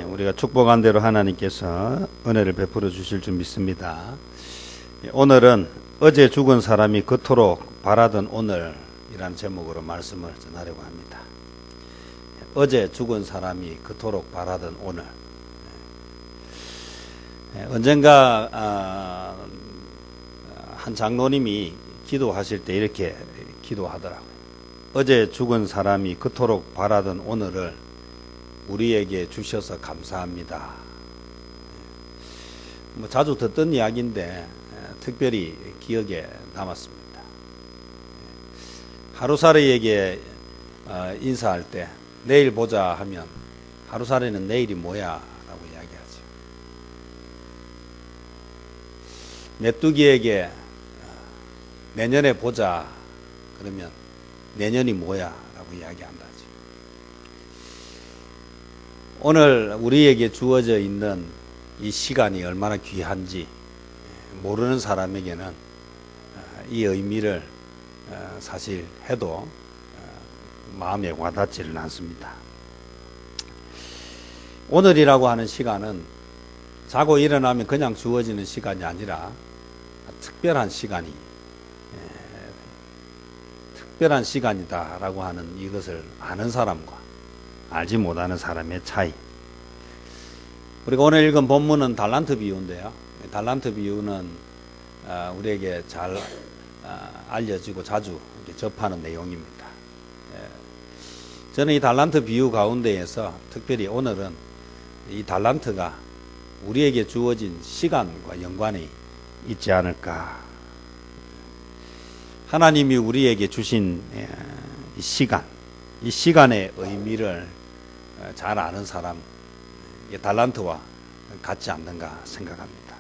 우리가 축복한 대로 하나님께서 은혜를 베풀어 주실 줄 믿습니다. 오늘은 어제 죽은 사람이 그토록 바라던 오늘이라는 제목으로 말씀을 전하려고 합니다. 어제 죽은 사람이 그토록 바라던 오늘. 언젠가 한 장로님이 기도하실 때 이렇게 기도하더라고요. 어제 죽은 사람이 그토록 바라던 오늘을 우리에게 주셔서 감사합니다. 자주 듣던 이야기인데 특별히 기억에 남았습니다. 하루살이에게 인사할 때 내일 보자 하면 하루살이는 내일이 뭐야? 라고 이야기하죠. 메뚜기에게 내년에 보자 그러면 내년이 뭐야? 라고 이야기한다. 오늘 우리에게 주어져 있는 이 시간이 얼마나 귀한지 모르는 사람에게는 이 의미를 사실 해도 마음에 와닿지는 않습니다. 오늘이라고 하는 시간은 자고 일어나면 그냥 주어지는 시간이 아니라 특별한 시간이다라고 하는 이것을 아는 사람과 알지 못하는 사람의 차이. 우리가 오늘 읽은 본문은 달란트 비유인데요. 달란트 비유는 우리에게 잘 알려지고 자주 접하는 내용입니다. 저는 이 달란트 비유 가운데에서 특별히 오늘은 이 달란트가 우리에게 주어진 시간과 연관이 있지 않을까. 하나님이 우리에게 주신 이 시간의 의미를 잘 아는 사람, 달란트와 같지 않는가 생각합니다.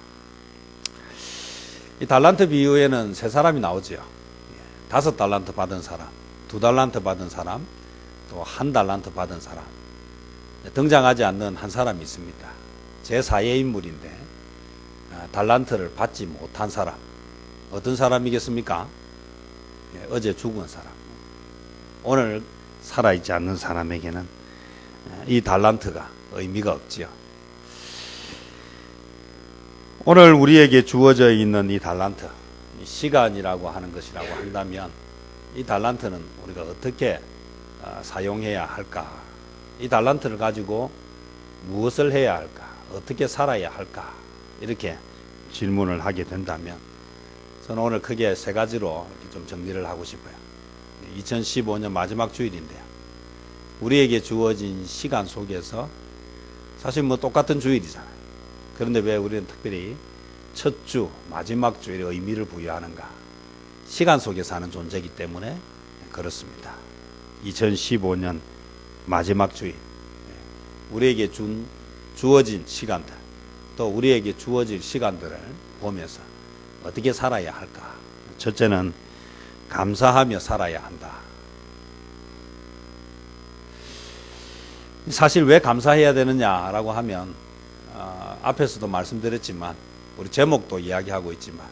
이 달란트 비유에는 세 사람이 나오죠. 5달란트 받은 사람, 2달란트 받은 사람, 또 1달란트 받은 사람. 등장하지 않는 한 사람이 있습니다. 제4의 인물인데 달란트를 받지 못한 사람. 어떤 사람이겠습니까? 어제 죽은 사람. 오늘 살아있지 않는 사람에게는 이 달란트가 의미가 없지요. 오늘 우리에게 주어져 있는 이 달란트, 이 시간이라고 하는 것이라고 한다면 이 달란트는 우리가 어떻게 사용해야 할까? 이 달란트를 가지고 무엇을 해야 할까? 어떻게 살아야 할까? 이렇게 질문을 하게 된다면 저는 오늘 크게 3가지로 좀 정리를 하고 싶어요. 2015년 마지막 주일인데요. 우리에게 주어진 시간 속에서 사실 똑같은 주일이잖아요. 그런데 왜 우리는 특별히 첫 주, 마지막 주일에 의미를 부여하는가? 시간 속에 사는 존재이기 때문에 그렇습니다. 2015년 마지막 주일. 우리에게 주어진 시간들, 또 우리에게 주어질 시간들을 보면서 어떻게 살아야 할까? 첫째는 감사하며 살아야 한다. 사실 왜 감사해야 되느냐라고 하면 앞에서도 말씀드렸지만 우리 제목도 이야기하고 있지만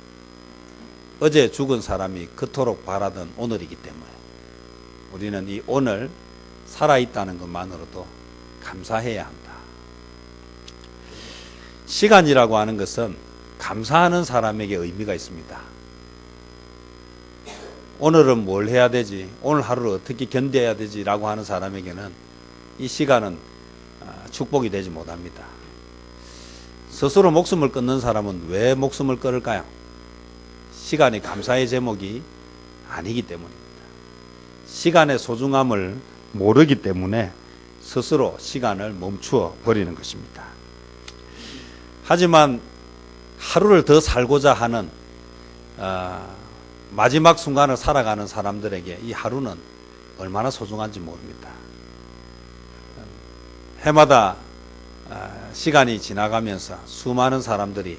어제 죽은 사람이 그토록 바라던 오늘이기 때문에 우리는 이 오늘 살아있다는 것만으로도 감사해야 한다. 시간이라고 하는 것은 감사하는 사람에게 의미가 있습니다. 오늘은 뭘 해야 되지? 오늘 하루를 어떻게 견뎌야 되지? 라고 하는 사람에게는 이 시간은 축복이 되지 못합니다. 스스로 목숨을 끊는 사람은 왜 목숨을 끊을까요? 시간이 감사의 제목이 아니기 때문입니다. 시간의 소중함을 모르기 때문에 스스로 시간을 멈추어 버리는 것입니다. 하지만 하루를 더 살고자 하는 마지막 순간을 살아가는 사람들에게 이 하루는 얼마나 소중한지 모릅니다. 해마다 시간이 지나가면서 수많은 사람들이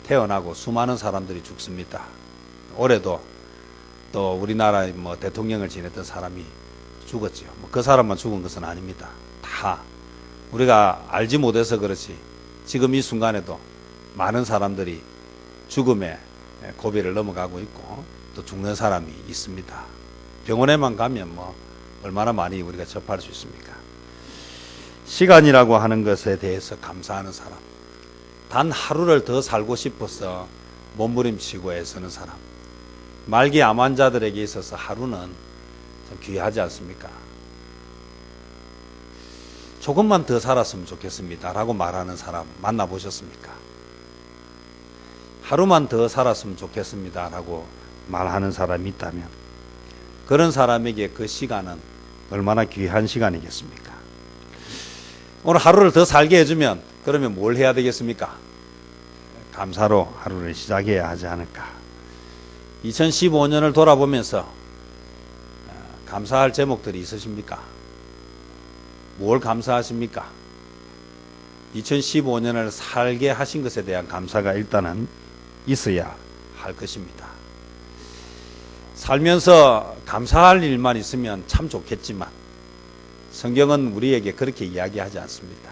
태어나고 수많은 사람들이 죽습니다. 올해도 또 우리나라 대통령을 지냈던 사람이 죽었죠. 그 사람만 죽은 것은 아닙니다. 다 우리가 알지 못해서 그렇지 지금 이 순간에도 많은 사람들이 죽음의 고비를 넘어가고 있고 또 죽는 사람이 있습니다. 병원에만 가면 얼마나 많이 우리가 접할 수 있습니까? 시간이라고 하는 것에 대해서 감사하는 사람, 단 하루를 더 살고 싶어서 몸부림치고 애쓰는 사람, 말기 암 환자들에게 있어서 하루는 참 귀하지 않습니까? 조금만 더 살았으면 좋겠습니다 라고 말하는 사람 만나보셨습니까? 하루만 더 살았으면 좋겠습니다 라고 말하는 사람이 있다면 그런 사람에게 그 시간은 얼마나 귀한 시간이겠습니까? 오늘 하루를 더 살게 해주면 그러면 뭘 해야 되겠습니까? 감사로 하루를 시작해야 하지 않을까. 2015년을 돌아보면서 감사할 제목들이 있으십니까? 뭘 감사하십니까? 2015년을 살게 하신 것에 대한 감사가 일단은 있어야 할 것입니다. 살면서 감사할 일만 있으면 참 좋겠지만 성경은 우리에게 그렇게 이야기하지 않습니다.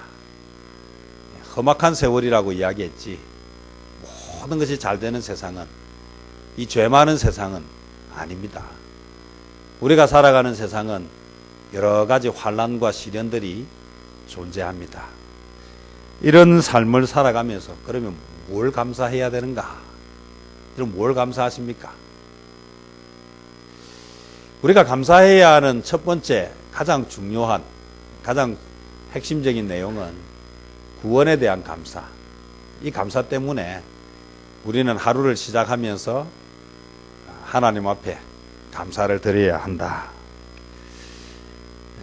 험악한 세월이라고 이야기했지 모든 것이 잘 되는 세상은, 이 죄 많은 세상은 아닙니다. 우리가 살아가는 세상은 여러 가지 환난과 시련들이 존재합니다. 이런 삶을 살아가면서 그러면 뭘 감사해야 되는가? 그럼 뭘 감사하십니까? 우리가 감사해야 하는 첫 번째 가장 중요한, 가장 핵심적인 내용은 구원에 대한 감사. 이 감사 때문에 우리는 하루를 시작하면서 하나님 앞에 감사를 드려야 한다.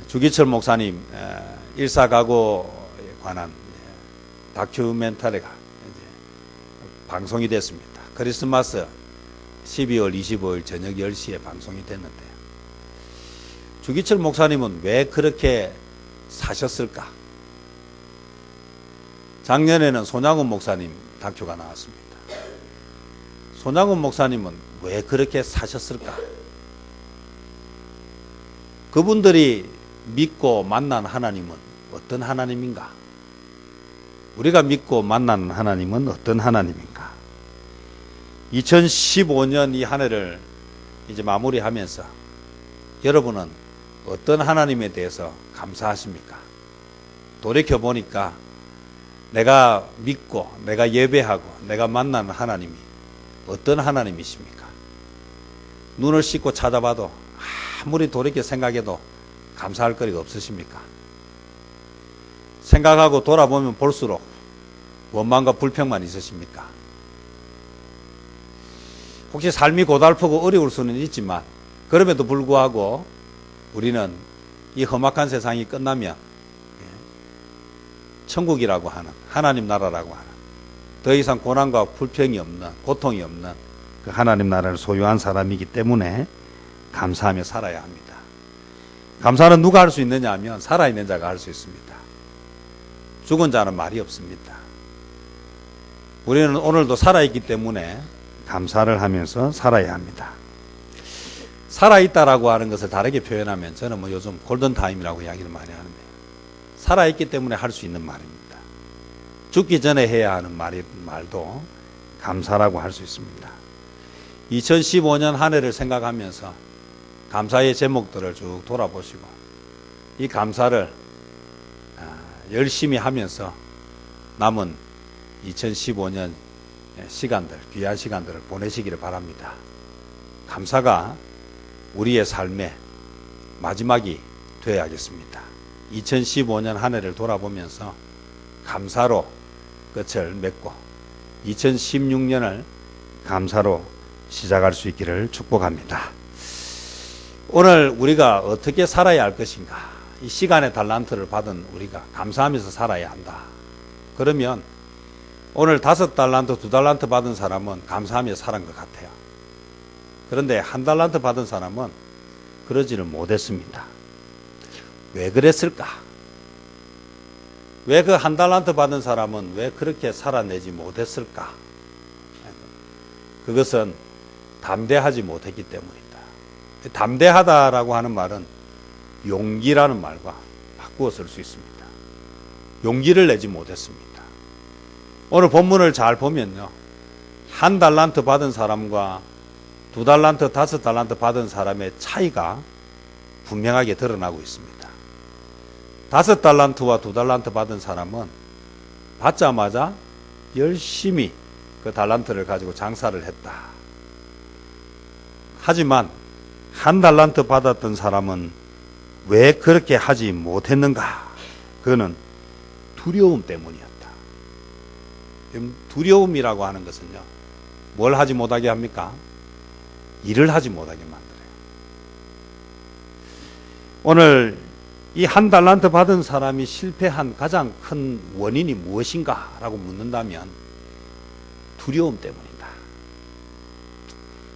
주기철 목사님 일사각오에 관한 다큐멘터리가 방송이 됐습니다. 크리스마스 12월 25일 저녁 10시에 방송이 됐는데요. 주기철 목사님은 왜 그렇게 사셨을까? 작년에는 손양훈 목사님 다큐가 나왔습니다. 손양훈 목사님은 왜 그렇게 사셨을까? 그분들이 믿고 만난 하나님은 어떤 하나님인가? 우리가 믿고 만난 하나님은 어떤 하나님인가? 2015년 이 한 해를 이제 마무리하면서 여러분은 어떤 하나님에 대해서 감사하십니까? 돌이켜보니까 내가 믿고 내가 예배하고 내가 만난 하나님이 어떤 하나님이십니까? 눈을 씻고 찾아봐도 아무리 돌이켜 생각해도 감사할 거리가 없으십니까? 생각하고 돌아보면 볼수록 원망과 불평만 있으십니까? 혹시 삶이 고달프고 어려울 수는 있지만 그럼에도 불구하고 우리는 이 험악한 세상이 끝나면 천국이라고 하는, 하나님 나라라고 하는, 더 이상 고난과 불평이 없는, 고통이 없는 그 하나님 나라를 소유한 사람이기 때문에 감사하며 살아야 합니다. 감사는 누가 할 수 있느냐 하면 살아있는 자가 할 수 있습니다. 죽은 자는 말이 없습니다. 우리는 오늘도 살아있기 때문에 감사를 하면서 살아야 합니다. 살아있다라고 하는 것을 다르게 표현하면 저는 요즘 골든타임이라고 이야기를 많이 하는데 살아있기 때문에 할 수 있는 말입니다. 죽기 전에 해야 하는 말도 감사라고 할 수 있습니다. 2015년 한 해를 생각하면서 감사의 제목들을 쭉 돌아보시고 이 감사를 열심히 하면서 남은 2015년 시간들, 귀한 시간들을 보내시기를 바랍니다. 감사가 우리의 삶의 마지막이 되어야겠습니다. 2015년 한 해를 돌아보면서 감사로 끝을 맺고 2016년을 감사로 시작할 수 있기를 축복합니다. 오늘 우리가 어떻게 살아야 할 것인가? 이 시간의 달란트를 받은 우리가 감사하면서 살아야 한다. 그러면 오늘 5달란트, 2달란트 받은 사람은 감사하며 살은 것 같아요. 그런데 1달란트 받은 사람은 그러지를 못했습니다. 왜 그랬을까? 왜 그 1달란트 받은 사람은 왜 그렇게 살아내지 못했을까? 그것은 담대하지 못했기 때문이다. 담대하다라고 하는 말은 용기라는 말과 바꾸어 쓸 수 있습니다. 용기를 내지 못했습니다. 오늘 본문을 잘 보면요. 1달란트 받은 사람과 2달란트, 5달란트 받은 사람의 차이가 분명하게 드러나고 있습니다. 5달란트와 2달란트 받은 사람은 받자마자 열심히 그 달란트를 가지고 장사를 했다. 하지만 1달란트 받았던 사람은 왜 그렇게 하지 못했는가? 그거는 두려움 때문이었다. 두려움이라고 하는 것은요, 뭘 하지 못하게 합니까? 일을 하지 못하게 만들어요. 오늘 이 1달란트 받은 사람이 실패한 가장 큰 원인이 무엇인가? 라고 묻는다면 두려움 때문이다.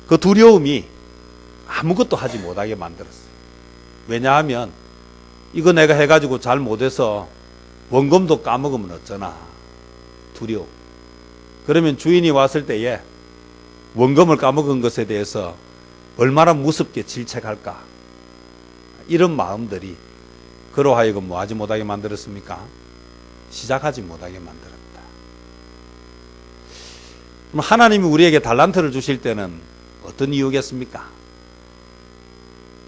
그 두려움이 아무것도 하지 못하게 만들었어요. 왜냐하면 이거 내가 해가지고 잘 못해서 원금도 까먹으면 어쩌나. 두려움. 그러면 주인이 왔을 때에 원금을 까먹은 것에 대해서 얼마나 무섭게 질책할까. 이런 마음들이 그로 하여금 뭐 하지 못하게 만들었습니까? 시작하지 못하게 만들었다. 그럼 하나님이 우리에게 달란트를 주실 때는 어떤 이유겠습니까?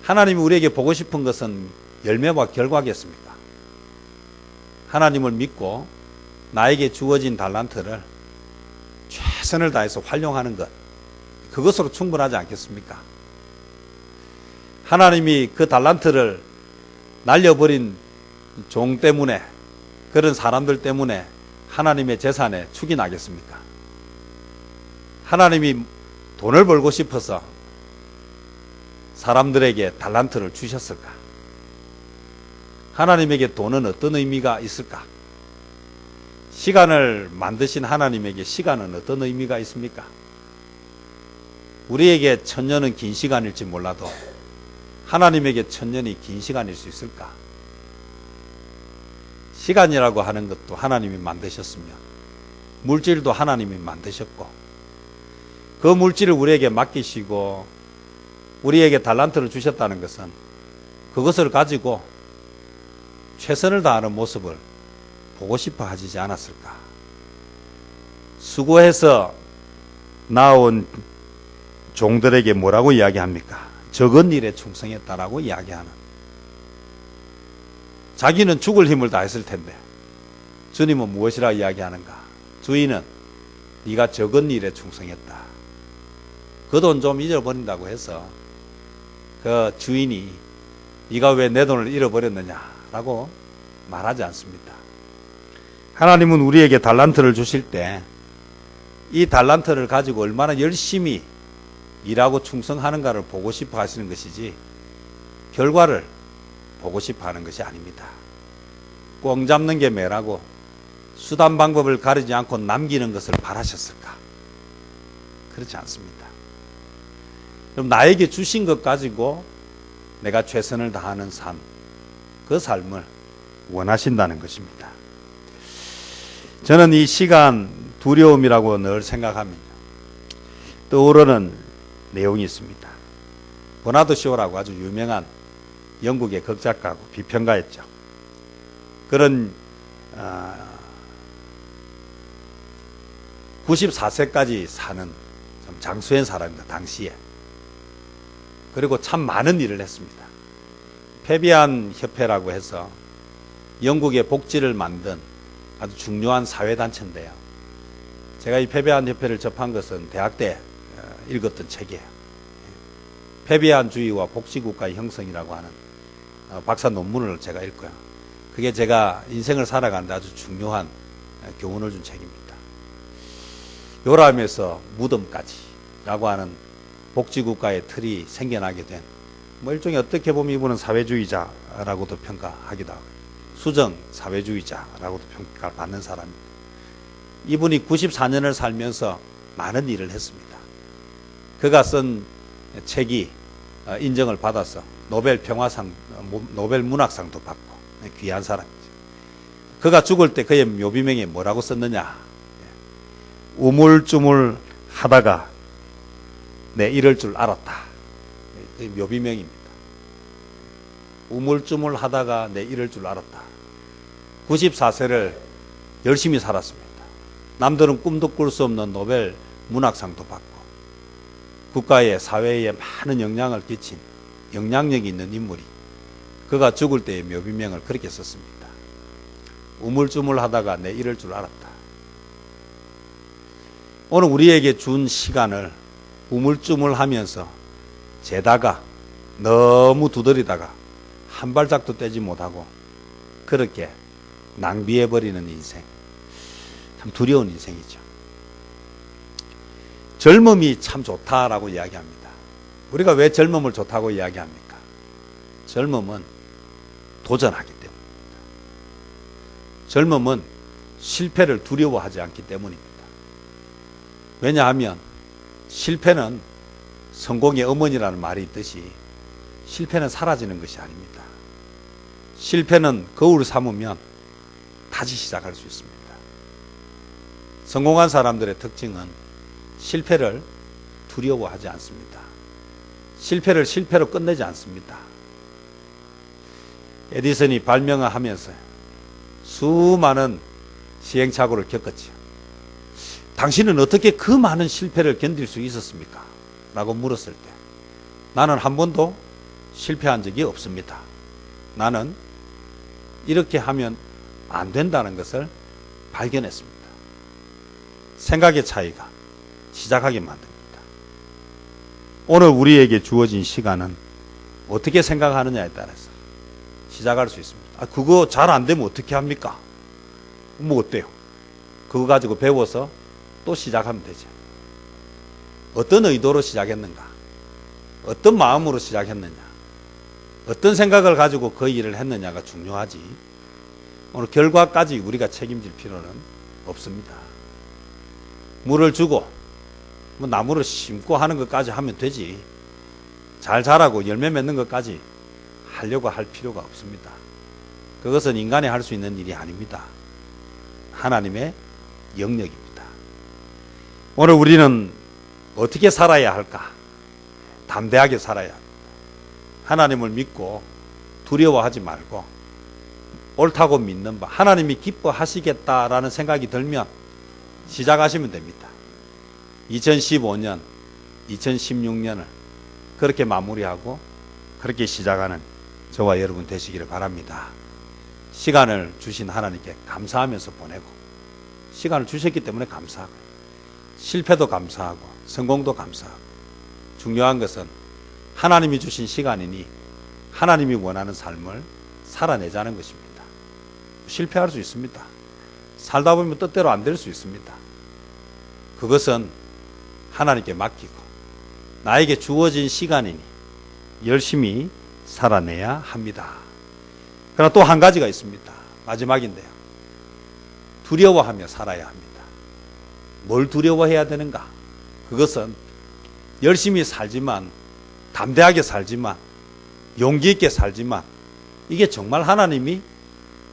하나님이 우리에게 보고 싶은 것은 열매와 결과겠습니까? 하나님을 믿고 나에게 주어진 달란트를 최선을 다해서 활용하는 것, 그것으로 충분하지 않겠습니까? 하나님이 그 달란트를 날려버린 종 때문에, 그런 사람들 때문에 하나님의 재산에 축이 나겠습니까? 하나님이 돈을 벌고 싶어서 사람들에게 달란트를 주셨을까? 하나님에게 돈은 어떤 의미가 있을까? 시간을 만드신 하나님에게 시간은 어떤 의미가 있습니까? 우리에게 1000년은 긴 시간일지 몰라도 하나님에게 1000년이 긴 시간일 수 있을까? 시간이라고 하는 것도 하나님이 만드셨으며 물질도 하나님이 만드셨고 그 물질을 우리에게 맡기시고 우리에게 달란트를 주셨다는 것은 그것을 가지고 최선을 다하는 모습을 보고 싶어 하시지 않았을까? 수고해서 나온 종들에게 뭐라고 이야기합니까? 적은 일에 충성했다라고 이야기하는. 자기는 죽을 힘을 다했을 텐데 주님은 무엇이라 이야기하는가? 주인은 네가 적은 일에 충성했다. 그 돈 좀 잊어버린다고 해서 그 주인이 네가 왜 내 돈을 잃어버렸느냐라고 말하지 않습니다. 하나님은 우리에게 달란트를 주실 때 이 달란트를 가지고 얼마나 열심히 일하고 충성하는가를 보고 싶어 하시는 것이지 결과를 보고 싶어 하는 것이 아닙니다. 꽝 잡는 게 매라고 수단 방법을 가리지 않고 남기는 것을 바라셨을까? 그렇지 않습니다. 그럼 나에게 주신 것 가지고 내가 최선을 다하는 삶, 그 삶을 원하신다는 것입니다. 저는 이 시간 두려움이라고 늘 생각하면요, 떠오르는 내용이 있습니다. 버나드 쇼라고 아주 유명한 영국의 극작가고 비평가였죠. 그런 94세까지 사는 참 장수한 사람입니다. 당시에. 그리고 참 많은 일을 했습니다. 페비안 협회라고 해서 영국의 복지를 만든 아주 중요한 사회단체인데요. 제가 이 페비안 협회를 접한 것은 대학 때 읽었던 책이에요. 페비안주의와 복지국가의 형성이라고 하는 박사 논문을 제가 읽고요. 그게 제가 인생을 살아가는데 아주 중요한 교훈을 준 책입니다. 요람에서 무덤까지라고 하는 복지국가의 틀이 생겨나게 된, 뭐 일종의 어떻게 보면 이분은 사회주의자라고도 평가하기도 하고 수정 사회주의자라고도 평가를 받는 사람입니다. 이분이 94년을 살면서 많은 일을 했습니다. 그가 쓴 책이 인정을 받아서 노벨 평화상, 노벨 문학상도 받고 귀한 사람이죠. 그가 죽을 때 그의 묘비명에 뭐라고 썼느냐? 우물쭈물 하다가 내 이럴 줄 알았다. 그게 묘비명입니다. 우물쭈물 하다가 내 이럴 줄 알았다. 94세를 열심히 살았습니다. 남들은 꿈도 꿀 수 없는 노벨 문학상도 받고 국가에 사회에 많은 영향을 끼친 영향력이 있는 인물이 그가 죽을 때의 묘비명을 그렇게 썼습니다. 우물쭈물하다가 내 이럴 줄 알았다. 오늘 우리에게 준 시간을 우물쭈물하면서 재다가 너무 두드리다가 한 발짝도 떼지 못하고 그렇게 낭비해버리는 인생, 참 두려운 인생이죠. 젊음이 참 좋다라고 이야기합니다. 우리가 왜 젊음을 좋다고 이야기합니까? 젊음은 도전하기 때문입니다. 젊음은 실패를 두려워하지 않기 때문입니다. 왜냐하면 실패는 성공의 어머니라는 말이 있듯이 실패는 사라지는 것이 아닙니다. 실패는 거울을 삼으면 다시 시작할 수 있습니다. 성공한 사람들의 특징은 실패를 두려워하지 않습니다. 실패를 실패로 끝내지 않습니다. 에디슨이 발명을 하면서 수많은 시행착오를 겪었죠. 당신은 어떻게 그 많은 실패를 견딜 수 있었습니까? 라고 물었을 때 나는 한 번도 실패한 적이 없습니다. 나는 이렇게 하면 안 된다는 것을 발견했습니다. 생각의 차이가 시작하게 만듭니다. 오늘 우리에게 주어진 시간은 어떻게 생각하느냐에 따라서 시작할 수 있습니다. 그거 잘 안 되면 어떻게 합니까? 뭐 어때요? 그거 가지고 배워서 또 시작하면 되죠. 어떤 의도로 시작했는가? 어떤 마음으로 시작했느냐? 어떤 생각을 가지고 그 일을 했느냐가 중요하지. 오늘 결과까지 우리가 책임질 필요는 없습니다. 물을 주고 뭐 나무를 심고 하는 것까지 하면 되지. 잘 자라고 열매 맺는 것까지 하려고 할 필요가 없습니다. 그것은 인간이 할 수 있는 일이 아닙니다. 하나님의 영역입니다. 오늘 우리는 어떻게 살아야 할까? 담대하게 살아야 합니다. 하나님을 믿고 두려워하지 말고 옳다고 믿는 바, 하나님이 기뻐하시겠다라는 생각이 들면 시작하시면 됩니다. 2015년, 2016년을 그렇게 마무리하고 그렇게 시작하는 저와 여러분 되시기를 바랍니다. 시간을 주신 하나님께 감사하면서 보내고, 시간을 주셨기 때문에 감사하고, 실패도 감사하고 성공도 감사하고, 중요한 것은 하나님이 주신 시간이니 하나님이 원하는 삶을 살아내자는 것입니다. 실패할 수 있습니다. 살다 보면 뜻대로 안 될 수 있습니다. 그것은 하나님께 맡기고 나에게 주어진 시간이니 열심히 살아내야 합니다. 그러나 또 한 가지가 있습니다. 마지막인데요. 두려워하며 살아야 합니다. 뭘 두려워해야 되는가? 그것은 열심히 살지만, 담대하게 살지만, 용기 있게 살지만 이게 정말 하나님이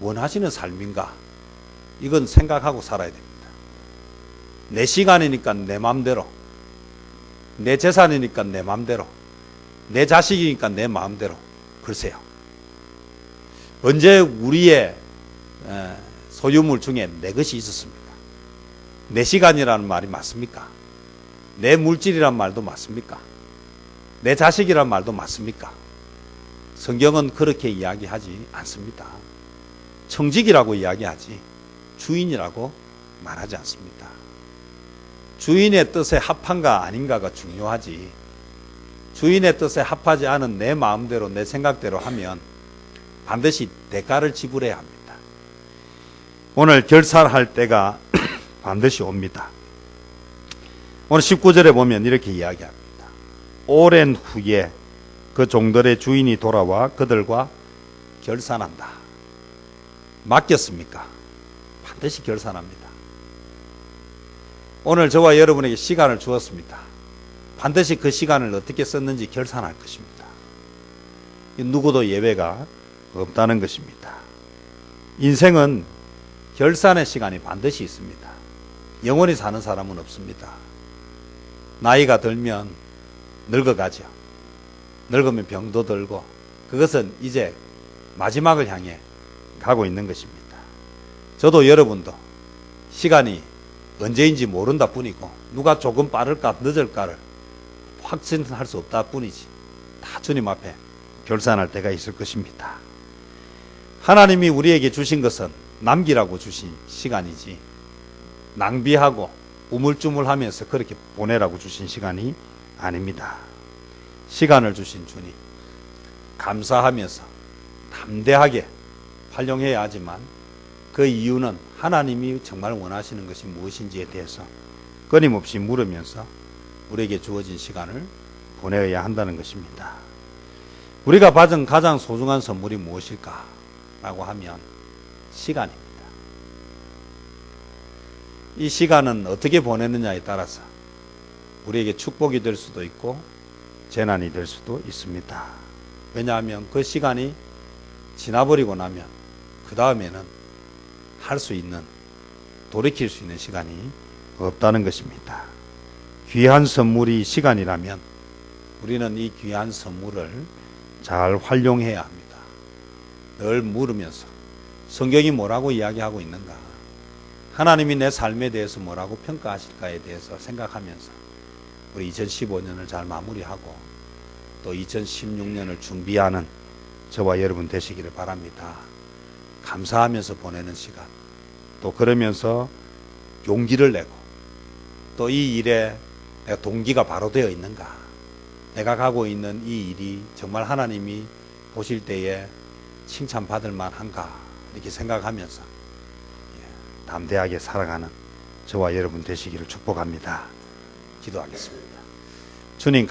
원하시는 삶인가? 이건 생각하고 살아야 됩니다. 내 시간이니까 내 마음대로, 내 재산이니까 내 마음대로, 내 자식이니까 내 마음대로. 글쎄요. 언제 우리의 소유물 중에 내 것이 있었습니까? 내 시간이라는 말이 맞습니까? 내 물질이란 말도 맞습니까? 내 자식이란 말도 맞습니까? 성경은 그렇게 이야기하지 않습니다. 청직이라고 이야기하지 주인이라고 말하지 않습니다. 주인의 뜻에 합한가 아닌가가 중요하지, 주인의 뜻에 합하지 않은 내 마음대로 내 생각대로 하면 반드시 대가를 지불해야 합니다. 오늘 결산할 때가 반드시 옵니다. 오늘 19절에 보면 이렇게 이야기합니다. 오랜 후에 그 종들의 주인이 돌아와 그들과 결산한다. 맡겼습니까? 반드시 결산합니다. 오늘 저와 여러분에게 시간을 주었습니다. 반드시 그 시간을 어떻게 썼는지 결산할 것입니다. 누구도 예외가 없다는 것입니다. 인생은 결산의 시간이 반드시 있습니다. 영원히 사는 사람은 없습니다. 나이가 들면 늙어가죠. 늙으면 병도 들고, 그것은 이제 마지막을 향해 가고 있는 것입니다. 저도 여러분도 시간이 언제인지 모른다 뿐이고, 누가 조금 빠를까 늦을까를 확신할 수 없다 뿐이지, 다 주님 앞에 결산할 때가 있을 것입니다. 하나님이 우리에게 주신 것은 남기라고 주신 시간이지 낭비하고 우물쭈물하면서 그렇게 보내라고 주신 시간이 아닙니다. 시간을 주신 주님 감사하면서 담대하게 활용해야 하지만 그 이유는 하나님이 정말 원하시는 것이 무엇인지에 대해서 끊임없이 물으면서 우리에게 주어진 시간을 보내야 한다는 것입니다. 우리가 받은 가장 소중한 선물이 무엇일까? 라고 하면 시간입니다. 이 시간은 어떻게 보내느냐에 따라서 우리에게 축복이 될 수도 있고 재난이 될 수도 있습니다. 왜냐하면 그 시간이 지나버리고 나면 그 다음에는 할 수 있는 돌이킬 수 있는 시간이 없다는 것입니다. 귀한 선물이 시간이라면 우리는 이 귀한 선물을 잘 활용해야 합니다. 늘 물으면서 성경이 뭐라고 이야기하고 있는가, 하나님이 내 삶에 대해서 뭐라고 평가하실까에 대해서 생각하면서 우리 2015년을 잘 마무리하고 또 2016년을 준비하는 저와 여러분 되시기를 바랍니다. 감사하면서 보내는 시간, 또 그러면서 용기를 내고 또 이 일에 내가 동기가 바로 되어 있는가, 내가 가고 있는 이 일이 정말 하나님이 보실 때에 칭찬받을 만한가 이렇게 생각하면서 담대하게 살아가는 저와 여러분 되시기를 축복합니다. 기도하겠습니다. 주님